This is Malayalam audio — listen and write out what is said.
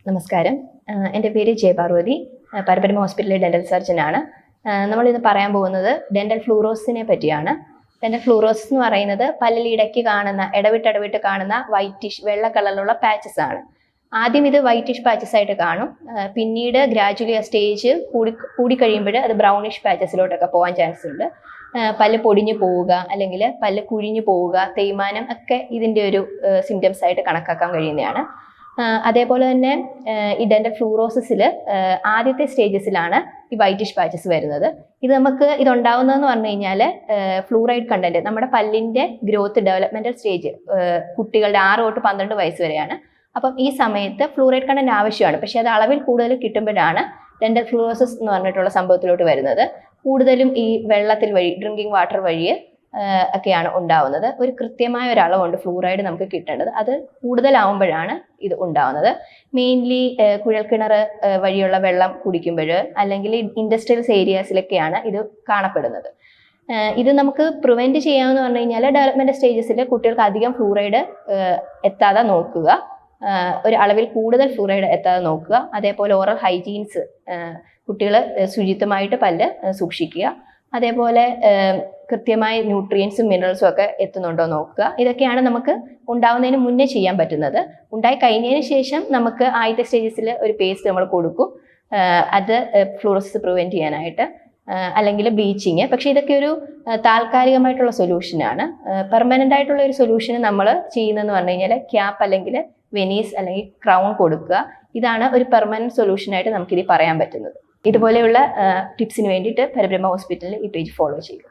നമസ്കാരം. എൻ്റെ പേര് ജയപാർവതി. പരബ്രഹ്മ ഹോസ്പിറ്റലിലെ ഡെന്റൽ സർജനാണ്. നമ്മളിന്ന് പറയാൻ പോകുന്നത് ഡെന്റൽ ഫ്ലൂറോസിനെ പറ്റിയാണ്. ഡെന്റൽ ഫ്ലൂറോസിസ് എന്ന് പറയുന്നത് പല്ലിൽ ഇടയ്ക്ക് കാണുന്ന ഇടവിട്ട് കാണുന്ന വൈറ്റിഷ് വെള്ള കളറിലുള്ള പാച്ചസ് ആണ്. ആദ്യം ഇത് വൈറ്റിഷ് പാച്ചസ് ആയിട്ട് കാണും. പിന്നീട് ഗ്രാജുവലി ആ സ്റ്റേജ് കൂടി കഴിയുമ്പോൾ അത് ബ്രൗണിഷ് പാച്ചസിലോട്ടൊക്കെ പോകാൻ ചാൻസ് ഉണ്ട്. പല്ല് പൊടിഞ്ഞു പോവുക, അല്ലെങ്കിൽ പല്ല് കുഴിഞ്ഞു പോവുക, തേയ്മാനം ഒക്കെ ഇതിൻ്റെ ഒരു സിംറ്റംസ് ആയിട്ട് കണക്കാക്കാൻ കഴിയുന്നതാണ്. അതേപോലെ തന്നെ ഈ ഡെന്റൽ ഫ്ലൂറോസിസിൽ ആദ്യത്തെ സ്റ്റേജസിലാണ് ഈ വൈറ്റിഷ് പാച്ചസ് വരുന്നത്. ഇതുണ്ടാവുന്നതെന്ന് പറഞ്ഞു കഴിഞ്ഞാൽ ഫ്ലൂറൈഡ് കണ്ടന്റ് നമ്മുടെ പല്ലിന്റെ ഗ്രോത്ത് ഡെവലപ്മെന്റൽ സ്റ്റേജ് കുട്ടികളുടെ 6 തൊട്ട് 12 വയസ്സ് വരെയാണ്. അപ്പം ഈ സമയത്ത് ഫ്ലൂറൈഡ് കണ്ടന്റ് ആവശ്യമാണ്. പക്ഷെ അത് അളവിൽ കൂടുതൽ കിട്ടുമ്പോഴാണ് ഡെന്റൽ ഫ്ലൂറോസിസ് എന്ന് പറഞ്ഞിട്ടുള്ള സംഭവത്തിലോട്ട് വരുന്നത്. കൂടുതലും ഈ വെള്ളത്തിൽ വഴി ഡ്രിങ്കിങ് വാട്ടർ വഴി ഒക്കെയാണ് ഉണ്ടാവുന്നത്. ഒരു കൃത്യമായ ഒരു അളവുണ്ട് ഫ്ലൂറൈഡ് നമുക്ക് കിട്ടേണ്ടത്. അത് കൂടുതലാവുമ്പോഴാണ് ഇത് ഉണ്ടാവുന്നത്. മെയിൻലി കുഴൽക്കിണർ വഴിയുള്ള വെള്ളം കുടിക്കുമ്പോൾ അല്ലെങ്കിൽ ഇൻഡസ്ട്രിയൽസ് ഏരിയാസിലൊക്കെയാണ് ഇത് കാണപ്പെടുന്നത്. ഇത് നമുക്ക് പ്രിവെന്റ് ചെയ്യാമെന്ന് പറഞ്ഞു കഴിഞ്ഞാൽ ഡെവലപ്മെന്റ് സ്റ്റേജസിൽ കുട്ടികൾക്ക് അധികം ഫ്ലൂറൈഡ് എത്താതെ നോക്കുക, ഒരു അളവിൽ കൂടുതൽ ഫ്ലൂറൈഡ് എത്താതെ നോക്കുക. അതേപോലെ ഓറൽ ഹൈജീൻസ്, കുട്ടികൾ ശുചിത്വമായിട്ട് പല്ല് സൂക്ഷിക്കുക. അതേപോലെ കൃത്യമായ ന്യൂട്രിയൻസും മിനറൽസും ഒക്കെ എത്തുന്നുണ്ടോ നോക്കുക. ഇതൊക്കെയാണ് നമുക്ക് ഉണ്ടാവുന്നതിന് മുന്നേ ചെയ്യാൻ പറ്റുന്നത്. ഉണ്ടായി കഴിഞ്ഞതിന് ശേഷം നമുക്ക് ആദ്യത്തെ സ്റ്റേജസിൽ ഒരു പേസ്റ്റ് നമ്മൾ കൊടുക്കും, അത് ഫ്ലൂറോസിസ് പ്രിവെന്റ് ചെയ്യാനായിട്ട്, അല്ലെങ്കിൽ ബ്ലീച്ചിങ്. പക്ഷെ ഇതൊക്കെ ഒരു താൽക്കാലികമായിട്ടുള്ള സൊല്യൂഷനാണ്. പെർമനന്റ് ആയിട്ടുള്ള ഒരു സൊല്യൂഷൻ നമ്മൾ ചെയ്യുന്നതെന്ന് പറഞ്ഞു കഴിഞ്ഞാൽ ക്യാപ്പ് അല്ലെങ്കിൽ വെനീസ് അല്ലെങ്കിൽ ക്രൗൺ കൊടുക്കുക. ഇതാണ് ഒരു പെർമനന്റ് സൊല്യൂഷനായിട്ട് നമുക്കിത് പറയാൻ പറ്റുന്നത്. ഇതുപോലെയുള്ള ടിപ്സിന് വേണ്ടിയിട്ട് പരബ്രഹ്മ ഹോസ്പിറ്റലിൽ ഈ പേജ് ഫോളോ ചെയ്യുക.